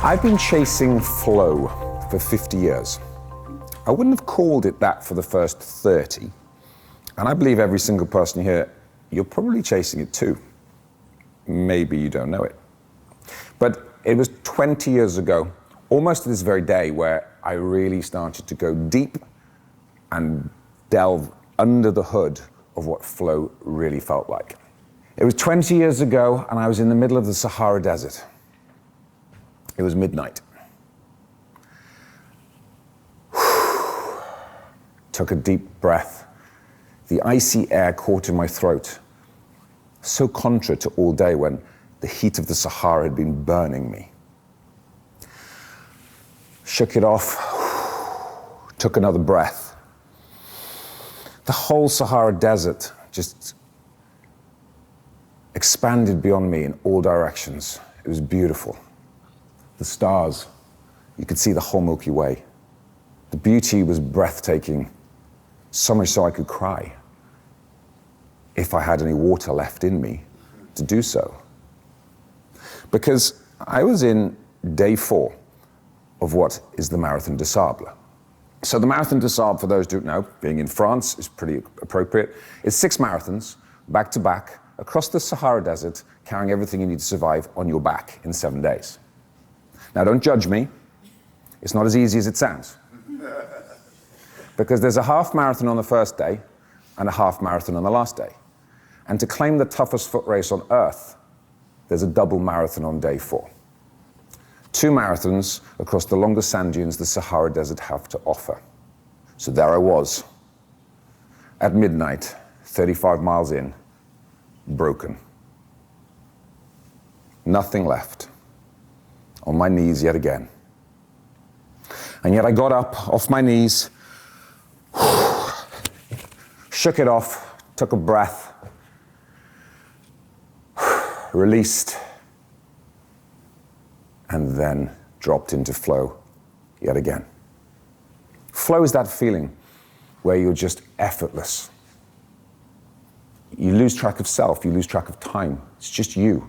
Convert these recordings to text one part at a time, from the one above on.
I've been chasing flow for 50 years. I wouldn't have called it that for the first 30. And I believe every single person here, you're probably chasing it too. Maybe you don't know it. But it was 20 years ago, almost to this very day, where I really started to go deep and delve under the hood of what flow really felt like. It was 20 years ago, and I was in the middle of the Sahara Desert. It was midnight. Took a deep breath. The icy air caught in my throat, so contra to all day when the heat of the Sahara had been burning me. Shook it off, took another breath. The whole Sahara Desert just expanded beyond me in all directions. It was beautiful. The stars, you could see the whole Milky Way. The beauty was breathtaking, so much so I could cry, if I had any water left in me to do so. Because I was in day 4 of what is the Marathon des Sables. So the Marathon des Sables, for those who don't know, being in France is pretty appropriate. It's 6 marathons, back to back, across the Sahara Desert, carrying everything you need to survive on your back in 7 days. Now, don't judge me. It's not as easy as it sounds. Because there's a half marathon on the first day and a half marathon on the last day. And to claim the toughest foot race on earth, there's a double marathon on day 4. 2 marathons across the longest sand dunes the Sahara Desert have to offer. So there I was, at midnight, 35 miles in, broken. Nothing left. On my knees yet again. And yet I got up off my knees, shook it off, took a breath, released, and then dropped into flow yet again. Flow is that feeling where you're just effortless. You lose track of self, you lose track of time. It's just you.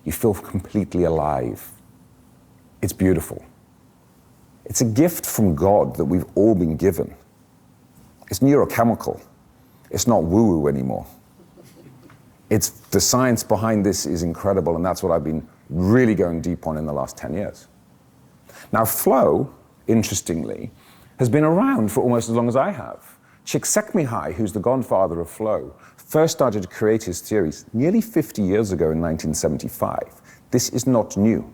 You feel completely alive. It's beautiful. It's a gift from God that we've all been given. It's neurochemical. It's not woo-woo anymore. It's the science behind this is incredible, and that's what I've been really going deep on in the last 10 years. Now, flow, interestingly, has been around for almost as long as I have. Csikszentmihalyi, who's the godfather of flow, first started to create his theories nearly 50 years ago in 1975. This is not new.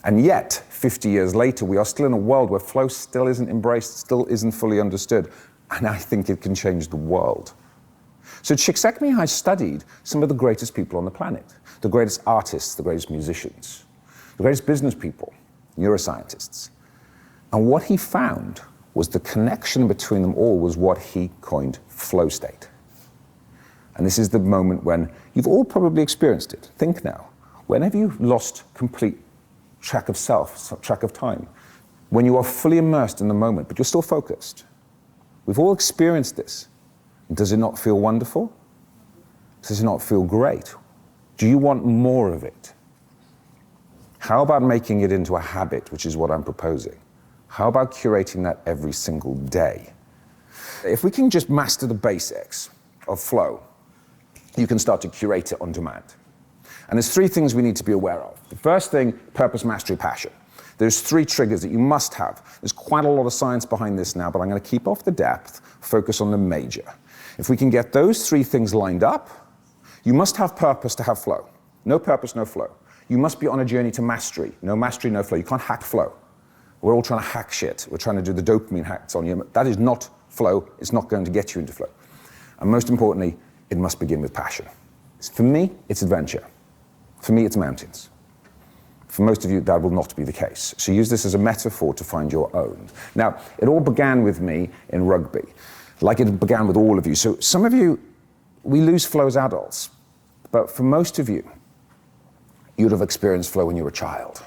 And yet, 50 years later, we are still in a world where flow still isn't embraced, still isn't fully understood, and I think it can change the world. So Csikszentmihalyi studied some of the greatest people on the planet, the greatest artists, the greatest musicians, the greatest business people, neuroscientists. And what he found was the connection between them all was what he coined flow state. And this is the moment when you've all probably experienced it. Think now. Whenever you've lost complete track of self, track of time, when you are fully immersed in the moment, but you're still focused. We've all experienced this. Does it not feel wonderful? Does it not feel great? Do you want more of it? How about making it into a habit, which is what I'm proposing? How about curating that every single day? If we can just master the basics of flow, you can start to curate it on demand. And there's 3 things we need to be aware of. The first thing, purpose, mastery, passion. There's 3 triggers that you must have. There's quite a lot of science behind this now, but I'm going to keep off the depth, focus on the major. If we can get those 3 things lined up, you must have purpose to have flow. No purpose, no flow. You must be on a journey to mastery. No mastery, no flow. You can't hack flow. We're all trying to hack shit. We're trying to do the dopamine hacks on you. That is not flow. It's not going to get you into flow. And most importantly, it must begin with passion. For me, it's adventure. For me, it's mountains. For most of you, that will not be the case. So use this as a metaphor to find your own. Now, it all began with me in rugby, like it began with all of you. So some of you, we lose flow as adults. But for most of you, you'd have experienced flow when you were a child.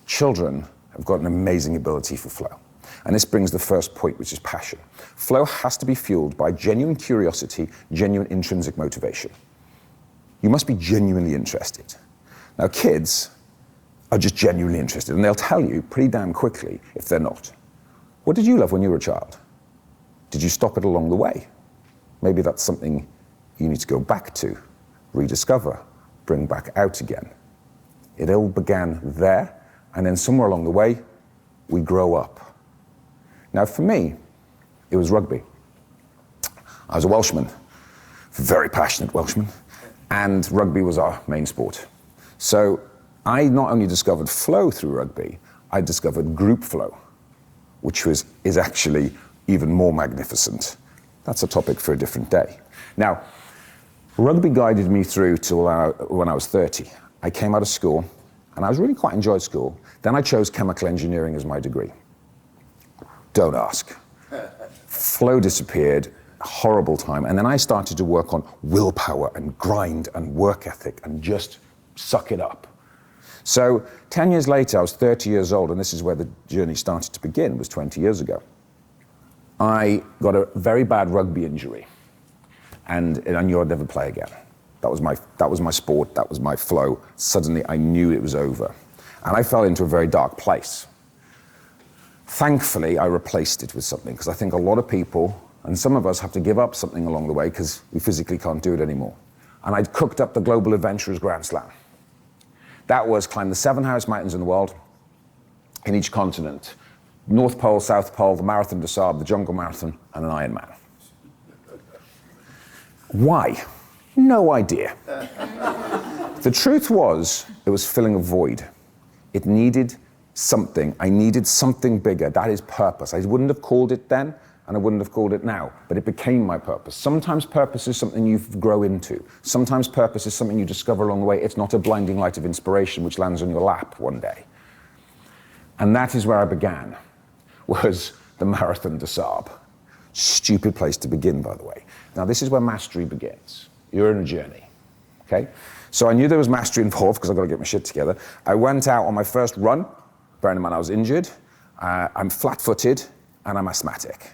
Children have got an amazing ability for flow. And this brings the first point, which is passion. Flow has to be fueled by genuine curiosity, genuine intrinsic motivation. You must be genuinely interested. Now, kids are just genuinely interested. And they'll tell you pretty damn quickly if they're not. What did you love when you were a child? Did you stop it along the way? Maybe that's something you need to go back to, rediscover, bring back out again. It all began there, and then somewhere along the way, we grow up. Now for me, it was rugby. I was a Welshman, very passionate Welshman, and rugby was our main sport. So I not only discovered flow through rugby, I discovered group flow, which is actually even more magnificent. That's a topic for a different day. Now, rugby guided me through till when I was 30. I came out of school, and I was really quite enjoyed school. Then I chose chemical engineering as my degree. Don't ask. Flow disappeared, horrible time, and then I started to work on willpower and grind and work ethic and just suck it up. So 10 years later, I was 30 years old, and this is where the journey started to begin, was 20 years ago. I got a very bad rugby injury, and I knew I'd never play again. That was my sport, that was my flow. Suddenly I knew it was over. And I fell into a very dark place. Thankfully, I replaced it with something, because I think a lot of people, and some of us, have to give up something along the way because we physically can't do it anymore. And I'd cooked up the Global Adventurers Grand Slam. That was climb the 7 highest mountains in the world, in each continent. North Pole, South Pole, the Marathon des Sables, the Jungle Marathon, and an Ironman. Why? No idea. The truth was, it was filling a void. It needed something. I needed something bigger. That is purpose. I wouldn't have called it then, and I wouldn't have called it now, but it became my purpose. Sometimes purpose is something you grow into. Sometimes purpose is something you discover along the way. It's not a blinding light of inspiration which lands on your lap one day. And that is where I began, was the Marathon des Sables. Stupid place to begin, by the way. Now, this is where mastery begins. You're in a journey, okay? So I knew there was mastery involved because I've got to get my shit together. I went out on my first run, bearing in mind I was injured, I'm flat-footed, and I'm asthmatic.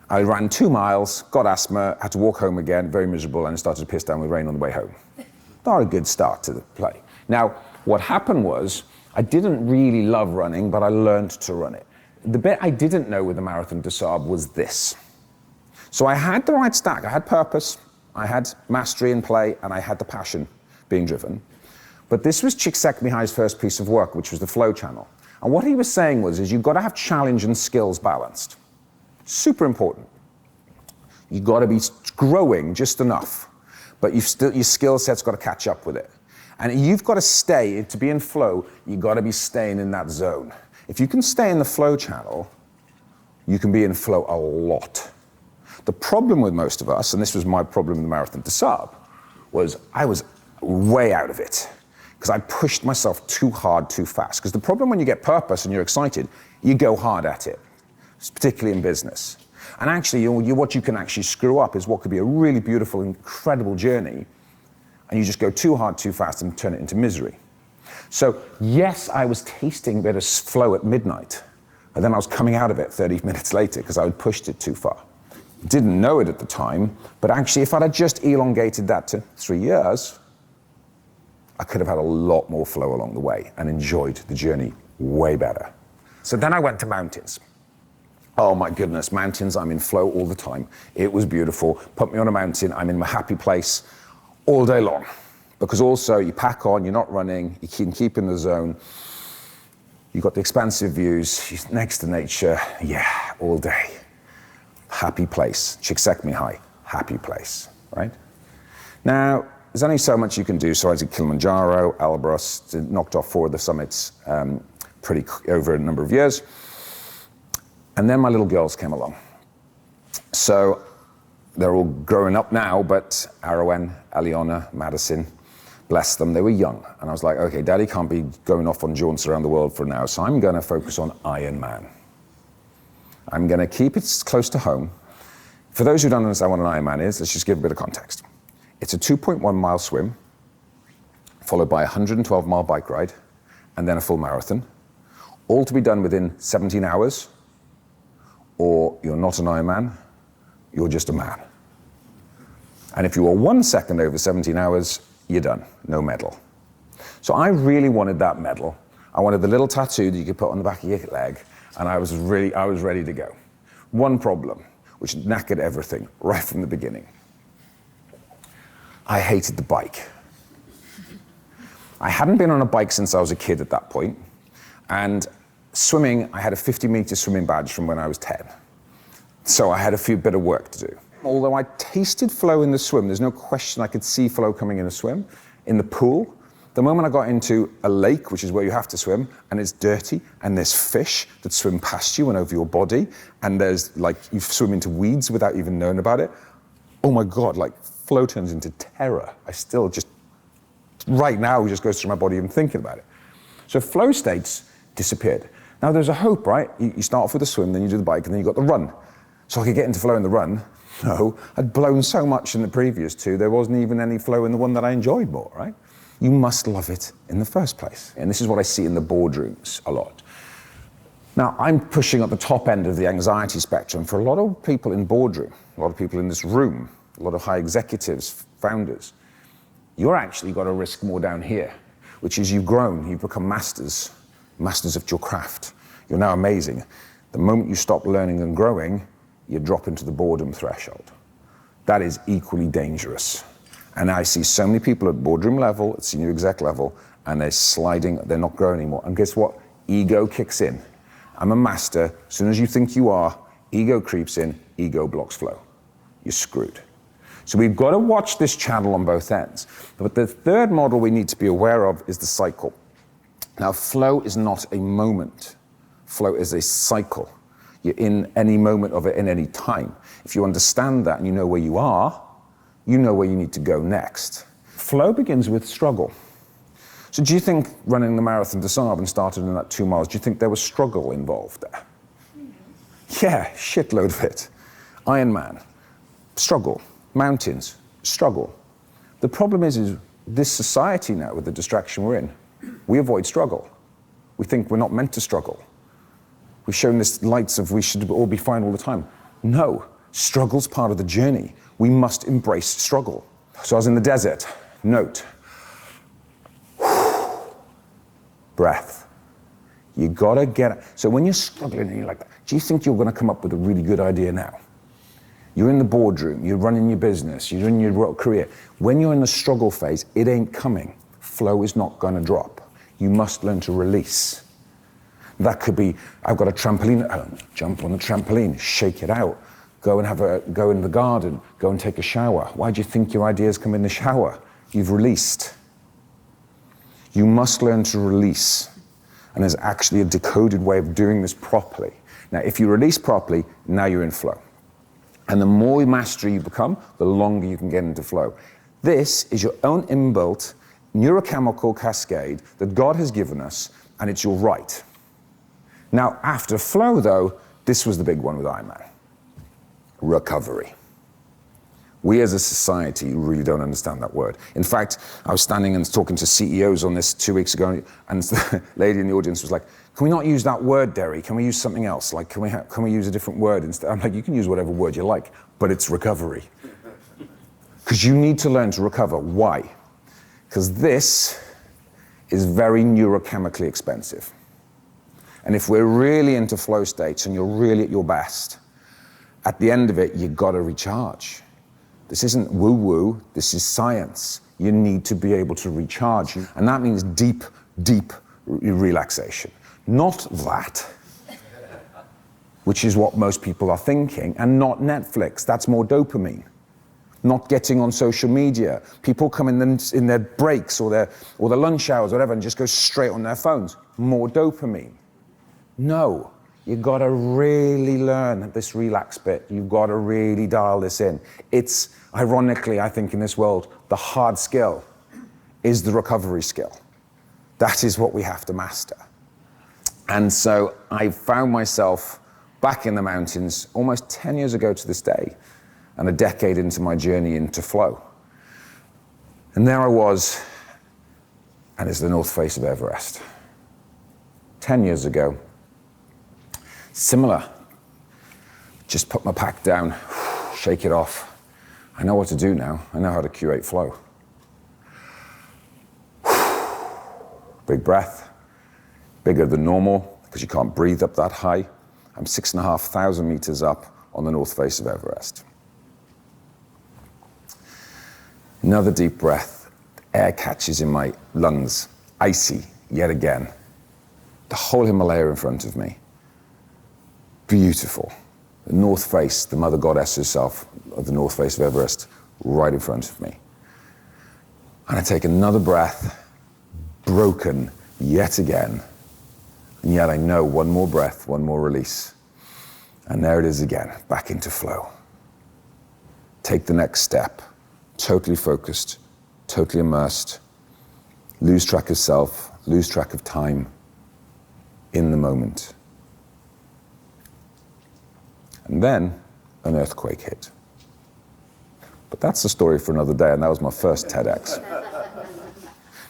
I ran 2 miles, got asthma, had to walk home again, very miserable, and it started to piss down with rain on the way home. Not a good start to the play. Now, what happened was, I didn't really love running, but I learned to run it. The bit I didn't know with the Marathon des Sables was this. So I had the right stack. I had purpose, I had mastery in play, and I had the passion being driven. But this was Csikszentmihalyi's first piece of work, which was the flow channel. And what he was saying was, you've got to have challenge and skills balanced. Super important. You've got to be growing just enough, but your skill set's got to catch up with it. And you've got to stay, to be in flow, you've got to be staying in that zone. If you can stay in the flow channel, you can be in flow a lot. The problem with most of us, and this was my problem in the Marathon des Sables, was I was way out of it because I pushed myself too hard, too fast. Because the problem when you get purpose and you're excited, you go hard at it, particularly in business. And actually, what you can actually screw up is what could be a really beautiful, incredible journey, and you just go too hard, too fast and turn it into misery. So yes, I was tasting a bit of flow at midnight, and then I was coming out of it 30 minutes later because I had pushed it too far. Didn't know it at the time, but actually if I'd have just elongated that to 3 years, I could have had a lot more flow along the way and enjoyed the journey way better. So then I went to mountains. Oh my goodness, mountains, I'm in flow all the time. It was beautiful. Put me on a mountain, I'm in my happy place all day long. Because also you pack on, you're not running, you can keep in the zone. You've got the expansive views, you're next to nature, yeah, all day. Happy place, Csikszentmihalyi, happy place, right? Now, there's only so much you can do, so I did Kilimanjaro, Elbrus, knocked off 4 of the summits over a number of years. And then my little girls came along. So they're all growing up now, but Arwen, Aliona, Madison, bless them, they were young. And I was like, okay, Daddy can't be going off on jaunts around the world for now, so I'm gonna focus on Ironman. I'm gonna keep it close to home. For those who don't understand what an Ironman is, let's just give a bit of context. It's a 2.1 mile swim, followed by a 112 mile bike ride, and then a full marathon, all to be done within 17 hours, or you're not an Ironman, you're just a man. And if you are 1 second over 17 hours, you're done, no medal. So I really wanted that medal. I wanted the little tattoo that you could put on the back of your leg, and I was ready to go. One problem, which knackered everything right from the beginning. I hated the bike. I hadn't been on a bike since I was a kid at that point, and swimming, I had a 50-meter swimming badge from when I was 10. So I had a bit of work to do. Although I tasted flow in the swim, there's no question I could see flow coming in a swim. In the pool, the moment I got into a lake, which is where you have to swim, and it's dirty, and there's fish that swim past you and over your body, and there's like, you swim into weeds without even knowing about it. Oh my God, like flow turns into terror. I still just, right now, it just goes through my body even thinking about it. So flow states disappeared. Now there's a hope, right? You start off with the swim, then you do the bike, and then you got the run. So I could get into flow in the run. No, I'd blown so much in the previous two, there wasn't even any flow in the one that I enjoyed more, right? You must love it in the first place. And this is what I see in the boardrooms a lot. Now, I'm pushing at the top end of the anxiety spectrum for a lot of people in boardroom, a lot of people in this room, a lot of high executives, founders. You're actually got to risk more down here, which is you've grown, you've become masters of your craft. You're now amazing. The moment you stop learning and growing, you drop into the boredom threshold. That is equally dangerous. And I see so many people at boardroom level, at senior exec level, and they're sliding, they're not growing anymore. And guess what? Ego kicks in. I'm a master. As soon as you think you are, ego creeps in, ego blocks flow. You're screwed. So we've got to watch this channel on both ends. But the third model we need to be aware of is the cycle. Now, flow is not a moment. Flow is a cycle. You're in any moment of it in any time. If you understand that and you know where you are, you know where you need to go next. Flow begins with struggle. So do you think running the Marathon des Sables started in that 2 miles, do you think there was struggle involved there? Yeah, shitload of it. Ironman, struggle. Mountains, struggle. The problem is this society now, with the distraction we're in, we avoid struggle. We think we're not meant to struggle. We've shown this lights of we should all be fine all the time. No, struggle's part of the journey. We must embrace struggle. So I was in the desert, note. Breath. You gotta get, so when you're struggling and you're like that, do you think you're gonna come up with a really good idea now? You're in the boardroom, you're running your business, you're in your career. When you're in the struggle phase, it ain't coming. Flow is not gonna drop. You must learn to release. That could be, I've got a trampoline at home, jump on the trampoline, shake it out, go in the garden, go and take a shower. Why do you think your ideas come in the shower? You've released. You must learn to release. And there's actually a decoded way of doing this properly. Now, if you release properly, now you're in flow. And the more mastery you become, the longer you can get into flow. This is your own inbuilt neurochemical cascade that God has given us, and it's your right. Now, after flow, though, this was the big one with Ironman. Recovery. We as a society really don't understand that word. In fact, I was standing and talking to CEOs on this 2 weeks ago, and the lady in the audience was like, can we not use that word, Deri? Can we use something else? Like, can we use a different word instead? I'm like, you can use whatever word you like, but it's recovery. Because you need to learn to recover. Why? Because this is very neurochemically expensive. And if we're really into flow states and you're really at your best, at the end of it, you've got to recharge. This isn't woo-woo, this is science. You need to be able to recharge. And that means deep, deep relaxation. Not that, which is what most people are thinking, and not Netflix. That's more dopamine. Not getting on social media. People come in their breaks or their lunch hours, whatever, and just go straight on their phones. More dopamine. No, you've got to really learn this relax bit. You've got to really dial this in. It's, ironically, I think in this world, the hard skill is the recovery skill. That is what we have to master. And so I found myself back in the mountains almost 10 years ago to this day, and a decade into my journey into flow. And there I was, and it's the north face of Everest. 10 years ago. Similar, just put my pack down, shake it off. I know what to do now. I know how to curate flow. Big breath, bigger than normal, because you can't breathe up that high. I'm 6,500 meters up on the north face of Everest. Another deep breath. Air catches in my lungs, icy, yet again. The whole Himalaya in front of me. Beautiful. The north face, the mother goddess herself of the north face of Everest, right in front of me. And I take another breath, broken yet again. And yet I know one more breath, one more release. And there it is again, back into flow. Take the next step, totally focused, totally immersed. Lose track of self, lose track of time, in the moment. And then an earthquake hit. But that's a story for another day, and that was my first TEDx.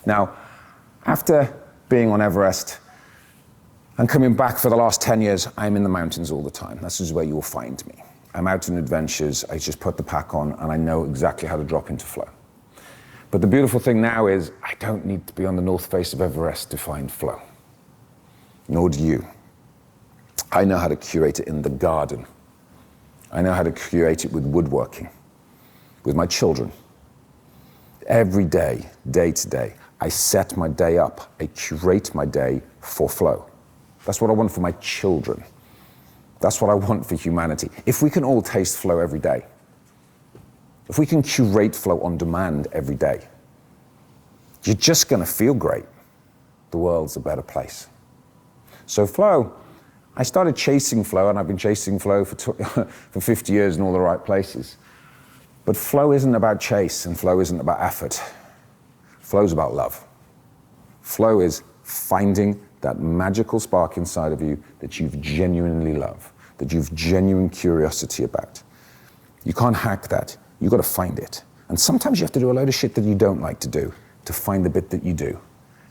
Now, after being on Everest and coming back for the last 10 years, I'm in the mountains all the time. This is where you'll find me. I'm out on adventures, I just put the pack on, and I know exactly how to drop into flow. But the beautiful thing now is, I don't need to be on the north face of Everest to find flow. Nor do you. I know how to curate it in the garden. I know how to curate it with woodworking, with my children. Every day, day to day, I set my day up. I curate my day for flow. That's what I want for my children. That's what I want for humanity. If we can all taste flow every day, if we can curate flow on demand every day, you're just going to feel great. The world's a better place. So flow, I started chasing flow, and I've been chasing flow for 50 years in all the right places. But flow isn't about chase, and flow isn't about effort. Flow's about love. Flow is finding that magical spark inside of you that you've genuinely love, that you've genuine curiosity about. You can't hack that. You've got to find it. And sometimes you have to do a load of shit that you don't like to do to find the bit that you do.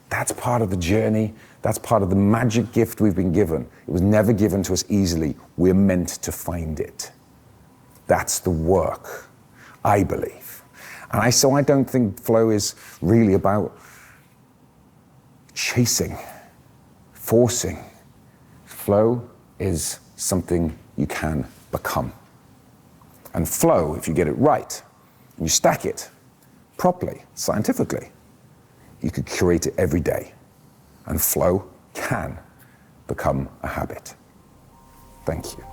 That's part of the journey. That's part of the magic gift we've been given. It was never given to us easily. We're meant to find it. That's the work, I believe. And so I don't think flow is really about chasing, forcing. Flow is something you can become. And flow, if you get it right, and you stack it properly, scientifically, you could curate it every day. And flow can become a habit. Thank you.